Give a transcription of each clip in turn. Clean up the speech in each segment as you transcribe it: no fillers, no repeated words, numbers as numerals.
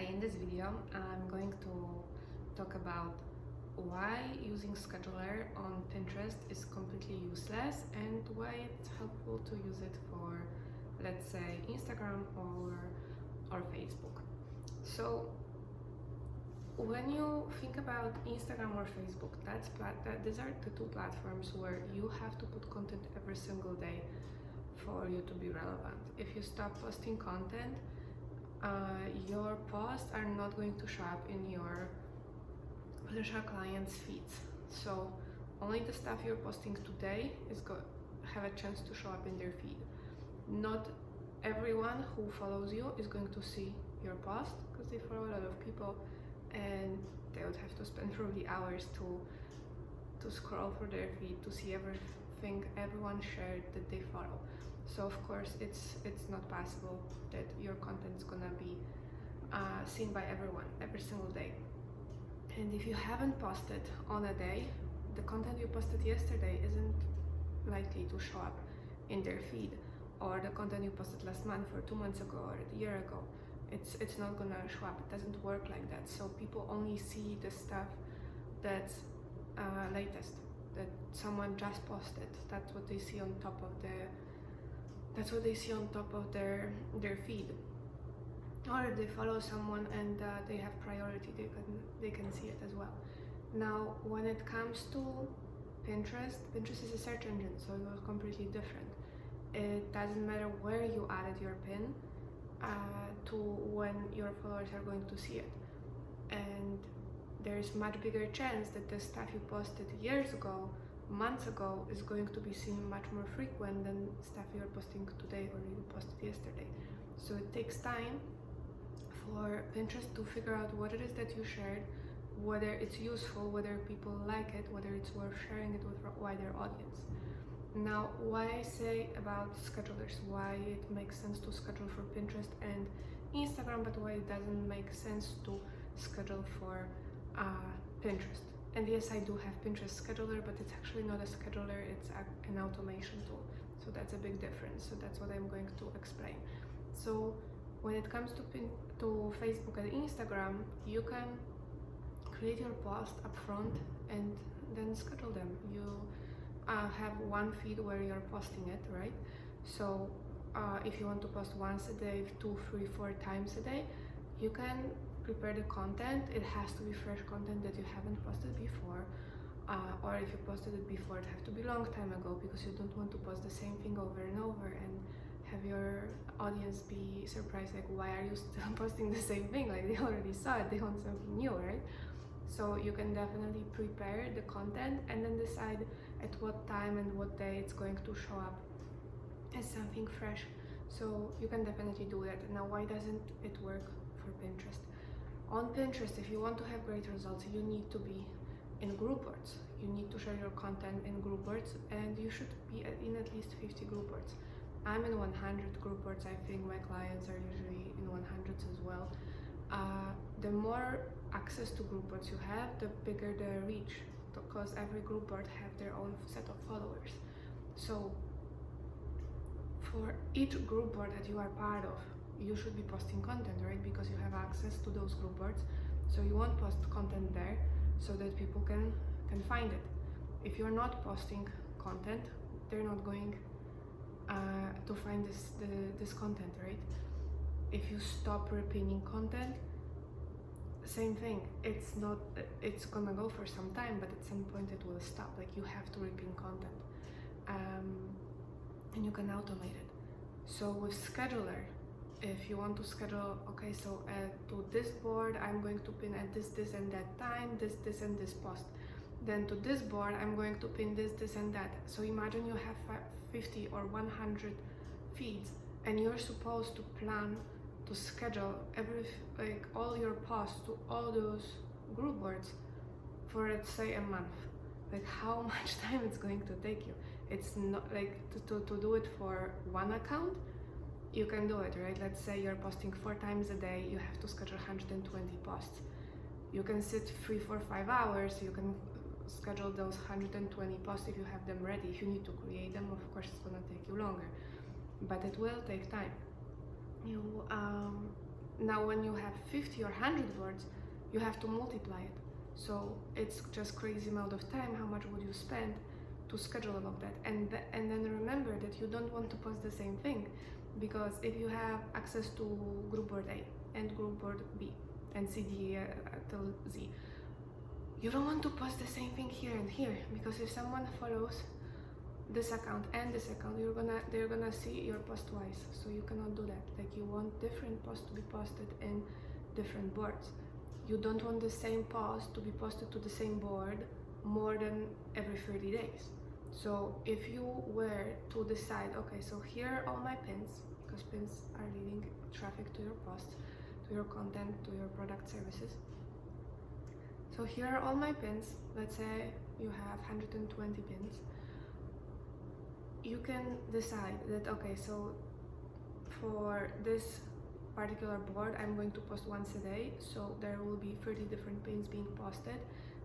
Hi, in this video I'm going to talk about why using scheduler on Pinterest is completely useless and why it's helpful to use it for, let's say, Instagram or Facebook. So when you think about Instagram or Facebook, these are the two platforms where you have to put content every single day for you to be relevant. If you stop posting content, your posts are not going to show up in your potential clients' feeds. So only the stuff you're posting today is going to have a chance to show up in their feed. Not everyone who follows you is going to see your post because they follow a lot of people and they would have to spend probably hours to scroll through their feed to see everything everyone shared that they follow. So of course it's not possible that your content is gonna be seen by everyone every single day. And if you haven't posted on a day, the content you posted yesterday isn't likely to show up in their feed, or the content you posted last month or 2 months ago or a year ago, it's not gonna show up. It doesn't work like that. So people only see the stuff that's latest, that someone just posted. That's what they see on top of their feed. Or if they follow someone and they have priority, they can see it as well. Now, when it comes to Pinterest is a search engine, so it was completely different. It doesn't matter where you added your pin to when your followers are going to see it. And there's much bigger chance that the stuff you posted years ago, months ago, is going to be seen much more frequent than stuff you're posting today or you posted yesterday. So it takes time for Pinterest to figure out what it is that you shared, whether it's useful, whether people like it, whether it's worth sharing it with a wider audience. Now, why I say about schedulers, why it makes sense to schedule for Pinterest and Instagram, but why it doesn't make sense to schedule for Pinterest. And yes, I do have Pinterest scheduler, but it's actually not a scheduler, it's an automation tool. So that's a big difference. So that's what I'm going to explain. So when it comes to Facebook and Instagram, you can create your post up front and then schedule them. You have one feed where you're posting it, right? So if you want to post once a day, 2, 3, 4 times a day, you can prepare the content. It has to be fresh content that you haven't posted before, or if you posted it before, it has to be a long time ago, because you don't want to post the same thing over and over and have your audience be surprised, like, why are you still posting the same thing? Like, they already saw it, they want something new, right? So you can definitely prepare the content and then decide at what time and what day it's going to show up as something fresh. So you can definitely do that. Now, why doesn't it work for Pinterest? On Pinterest, if you want to have great results, you need to be in group boards. You need to share your content in group boards, and you should be in at least 50 group boards. I'm in 100 group boards. I think my clients are usually in 100s as well. The more access to group boards you have, the bigger the reach, because every group board have their own set of followers. So for each group board that you are part of, you should be posting content, right? Because you have access to those group boards. So you want to post content there so that people can find it. If you're not posting content, they're not going to find this content, right? If you stop repinning content, same thing. It's gonna go for some time, but at some point it will stop. Like, you have to repin content, and you can automate it. So with scheduler, if you want to schedule, okay, so to this board I'm going to pin at this and that time, this and this post. Then to this board I'm going to pin this and that. So imagine you have 50 or 100 feeds, and you're supposed to plan to schedule all your posts to all those group boards for, let's say, a month. Like, how much time it's going to take you? It's not like to do it for one account. You can do it, right? Let's say you're posting 4 times a day, you have to schedule 120 posts. You can sit 3, 4, 5 hours, you can schedule those 120 posts if you have them ready. If you need to create them, of course it's gonna take you longer, but it will take time. Now when you have 50 or 100 boards, you have to multiply it. So it's just crazy amount of time. How much would you spend to schedule all of that? And then remember that you don't want to post the same thing, because if you have access to group board A and group board B and CD till Z, you don't want to post the same thing here and here, because if someone follows this account and this account, they're gonna see your post twice. So you cannot do that. Like, you want different posts to be posted in different boards. You don't want the same post to be posted to the same board more than every 30 days. So if you were to decide, okay, so here are all my pins, because pins are leading traffic to your posts, to your content, to your product services. So here are all my pins. Let's say you have 120 pins. You can decide that, okay, so for this particular board, I'm going to post once a day, so there will be 30 different pins being posted.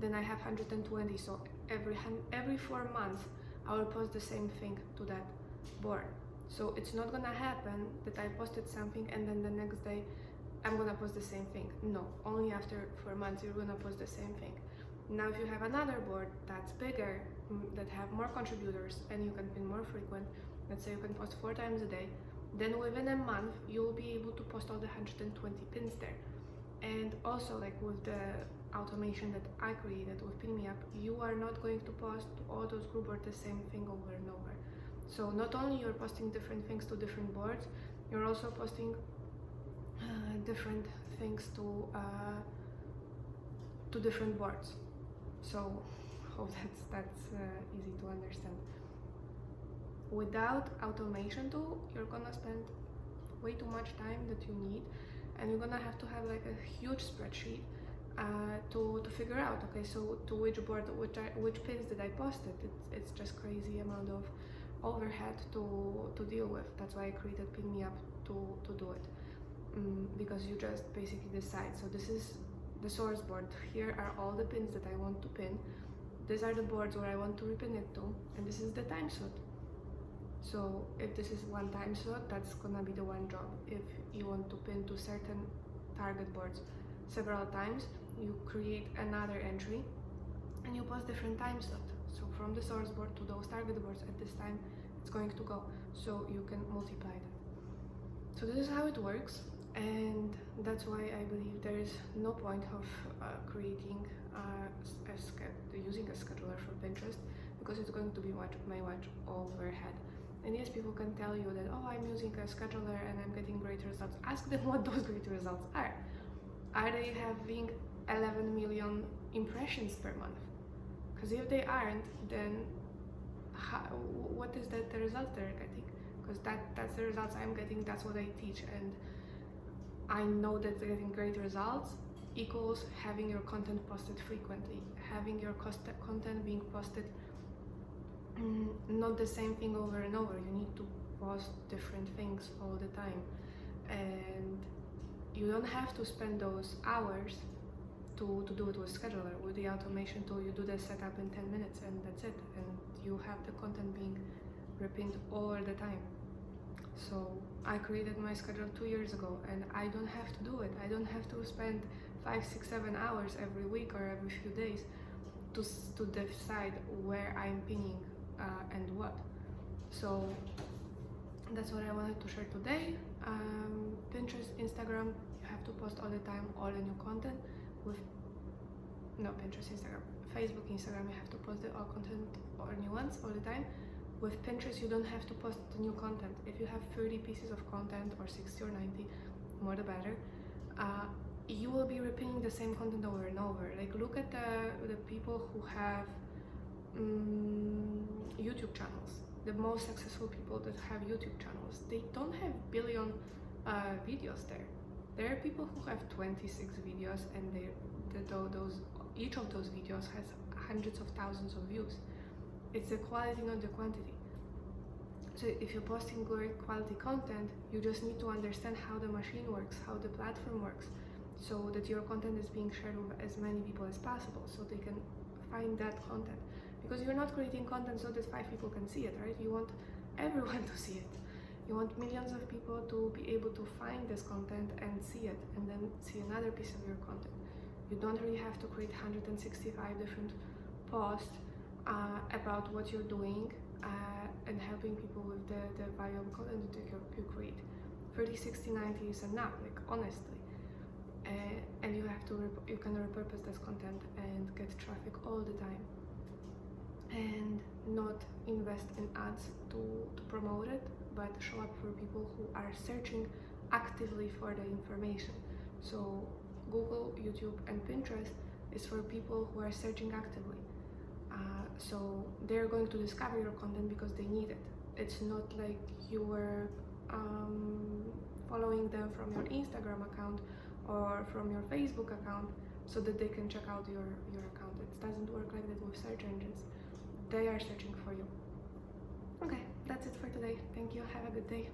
Then I have 120, so every 4 months I will post the same thing to that board. So it's not gonna happen that I posted something and then the next day I'm gonna post the same thing. No, only after 4 months you're gonna post the same thing. Now if you have another board that's bigger, that have more contributors, and you can pin more frequent, let's say you can post 4 times a day, then within a month you'll be able to post all the 120 pins there. And also, like with the automation that I created with PinMeApp, you are not going to post to all those group boards the same thing over and over. So not only you're posting different things to different boards, you're also posting different things to different boards. So hope that's easy to understand. Without automation tool, you're gonna spend way too much time that you need, and you're gonna have to have like a huge spreadsheet to figure out, okay, so to which board, which pins did I post it. It's just crazy amount of overhead to deal with. That's why I created PinMeApp to do it, because you just basically decide, so this is the source board, here are all the pins that I want to pin, these are the boards where I want to repin it to, and this is the time slot. So if this is one time slot, that's gonna be the one job. If you want to pin to certain target boards several times, you create another entry and you post different time slot. So from the source board to those target boards at this time, it's going to go. So you can multiply that. So this is how it works, and that's why I believe there is no point of creating using a scheduler for Pinterest, because it's going to be much overhead. And yes, people can tell you that, oh, I'm using a scheduler and I'm getting great results. Ask them what those great results are. Are they having 11 million impressions per month? Because if they aren't, then what is the results they're getting? Because that's the results I'm getting, that's what I teach, and I know that getting great results equals having your content posted frequently, having your content being posted not the same thing over and over. You need to post different things all the time, and you don't have to spend those hours to do it with scheduler. With the automation tool, you do the setup in 10 minutes and that's it, and you have the content being repinned all the time. So I created my schedule 2 years ago, and I don't have to do it. I don't have to spend 5, 6, 7 hours every week or every few days to decide where I'm pinning and what. So that's what I wanted to share today. Pinterest, Instagram, you have to post all the time all the new content. Pinterest, Instagram, Facebook, Instagram, you have to post all content or new ones all the time. With Pinterest, you don't have to post the new content. If you have 30 pieces of content, or 60 or 90, more the better, you will be repeating the same content over and over. Like, look at the people who have YouTube channels. The most successful people that have YouTube channels, they don't have billion videos there. There are people who have 26 videos, and each of those videos has hundreds of thousands of views. It's the quality, not the quantity. So if you're posting great quality content, you just need to understand how the machine works, how the platform works, so that your content is being shared with as many people as possible, so they can find that content. Because you're not creating content so that 5 people can see it, right? You want everyone to see it. You want millions of people to be able to find this content and see it, and then see another piece of your content. You don't really have to create 165 different posts about what you're doing and helping people with the valuable content that you create. 30, 60, 90 is enough, like honestly. And you can repurpose this content and get traffic all the time, and not invest in ads to promote it, but show up for people who are searching actively for the information. So Google, YouTube, and Pinterest is for people who are searching actively. So they're going to discover your content because they need it. It's not like you were following them from your Instagram account or from your Facebook account so that they can check out your account. It doesn't work like that with search engines. They are searching for you. Okay, that's it for today. Thank you. Have a good day.